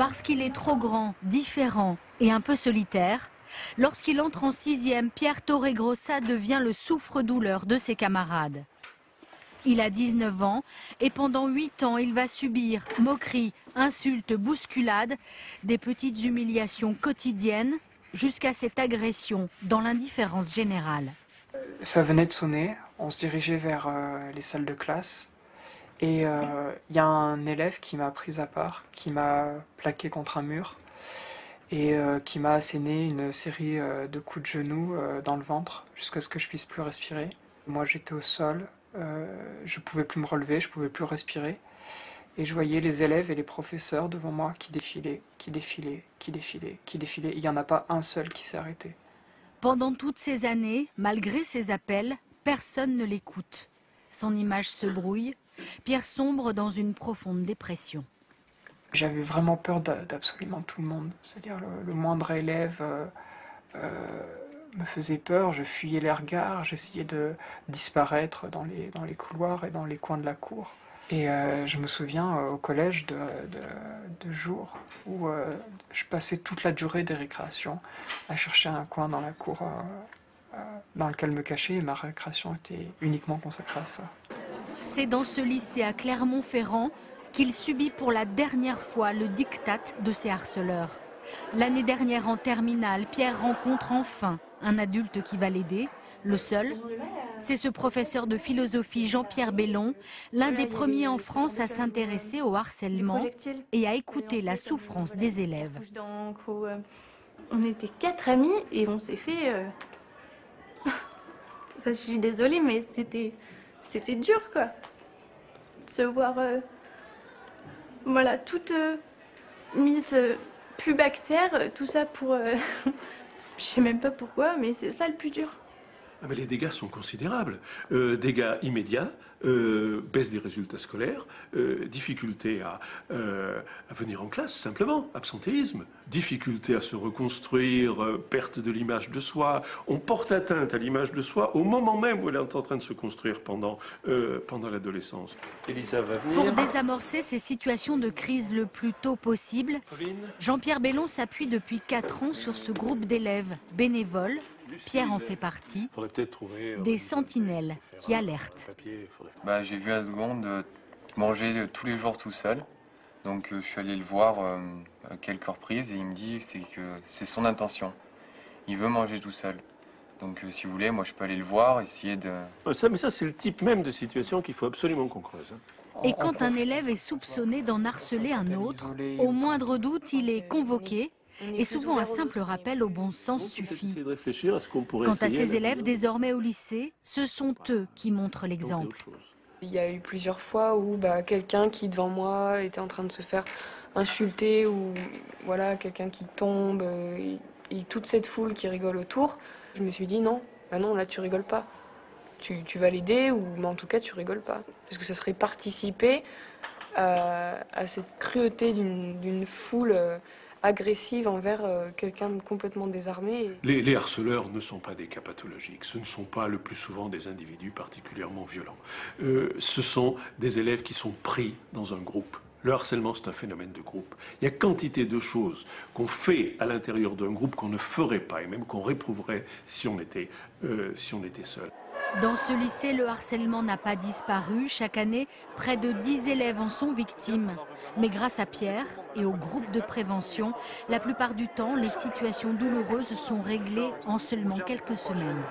Parce qu'il est trop grand, différent et un peu solitaire, lorsqu'il entre en 6e, Pierre Torregrossa devient le souffre-douleur de ses camarades. Il a 19 ans et pendant 8 ans, il va subir moqueries, insultes, bousculades, des petites humiliations quotidiennes jusqu'à cette agression dans l'indifférence générale. Ça venait de sonner, on se dirigeait vers les salles de classe et il y a un élève qui m'a pris à part, qui m'a plaqué contre un mur et qui m'a asséné une série de coups de genoux dans le ventre jusqu'à ce que je puisse plus respirer. Moi j'étais au sol, je pouvais plus me relever, je pouvais plus respirer et je voyais les élèves et les professeurs devant moi qui défilaient, qui défilaient, qui défilaient, qui défilaient. Il n'y en a pas un seul qui s'est arrêté. Pendant toutes ces années, malgré ses appels, personne ne l'écoute. Son image se brouille, Pierre sombre dans une profonde dépression. J'avais vraiment peur d'absolument tout le monde. C'est-à-dire le moindre élève me faisait peur, je fuyais les regards, j'essayais de disparaître dans les couloirs et dans les coins de la cour. Et je me souviens au collège de jours où je passais toute la durée des récréations à chercher un coin dans la cour dans lequel me cacher, et ma récréation était uniquement consacrée à ça. C'est dans ce lycée à Clermont-Ferrand qu'il subit pour la dernière fois le diktat de ses harceleurs. L'année dernière en terminale, Pierre rencontre enfin un adulte qui va l'aider, le seul. C'est ce professeur de philosophie Jean-Pierre Bellon, l'un des premiers en France à s'intéresser au harcèlement et à écouter la souffrance des élèves. On était 4 amis et on s'est fait... je suis désolée, mais c'était dur, quoi. De se voir, voilà, toute mise plus bactère, tout ça pour... je sais même pas pourquoi, mais c'est ça le plus dur. Ah mais les dégâts sont considérables. Dégâts immédiats, baisse des résultats scolaires, difficulté à venir en classe, simplement, absentéisme, difficulté à se reconstruire, perte de l'image de soi. On porte atteinte à l'image de soi au moment même où elle est en train de se construire pendant l'adolescence. Elisa va venir. Pour désamorcer ces situations de crise le plus tôt possible, Jean-Pierre Bellon s'appuie depuis 4 ans sur ce groupe d'élèves bénévoles. Pierre en fait partie, des sentinelles qui alertent. J'ai vu à seconde manger tous les jours tout seul. Donc je suis allé le voir à quelques reprises et il me dit que c'est son intention. Il veut manger tout seul. Donc si vous voulez, moi je peux aller le voir, essayer de... Mais ça c'est le type même de situation qu'il faut absolument qu'on creuse. Et quand un élève est soupçonné d'en harceler un autre, au moindre doute, il est convoqué. Et souvent, un simple rappel au bon sens suffit. Quant à ces élèves désormais au lycée, ce sont eux qui montrent l'exemple. Il y a eu plusieurs fois où quelqu'un qui devant moi était en train de se faire insulter ou voilà, quelqu'un qui tombe et toute cette foule qui rigole autour. Je me suis dit non, non là tu rigoles pas. Tu vas l'aider mais en tout cas tu rigoles pas. Parce que ça serait participer à cette cruauté d'une foule agressive envers quelqu'un de complètement désarmé. Les harceleurs ne sont pas des cas pathologiques, ce ne sont pas le plus souvent des individus particulièrement violents. Ce sont des élèves qui sont pris dans un groupe. Le harcèlement, c'est un phénomène de groupe. Il y a quantité de choses qu'on fait à l'intérieur d'un groupe qu'on ne ferait pas et même qu'on réprouverait si on était seul. Dans ce lycée, le harcèlement n'a pas disparu. Chaque année, près de 10 élèves en sont victimes. Mais grâce à Pierre et au groupe de prévention, la plupart du temps, les situations douloureuses sont réglées en seulement quelques semaines.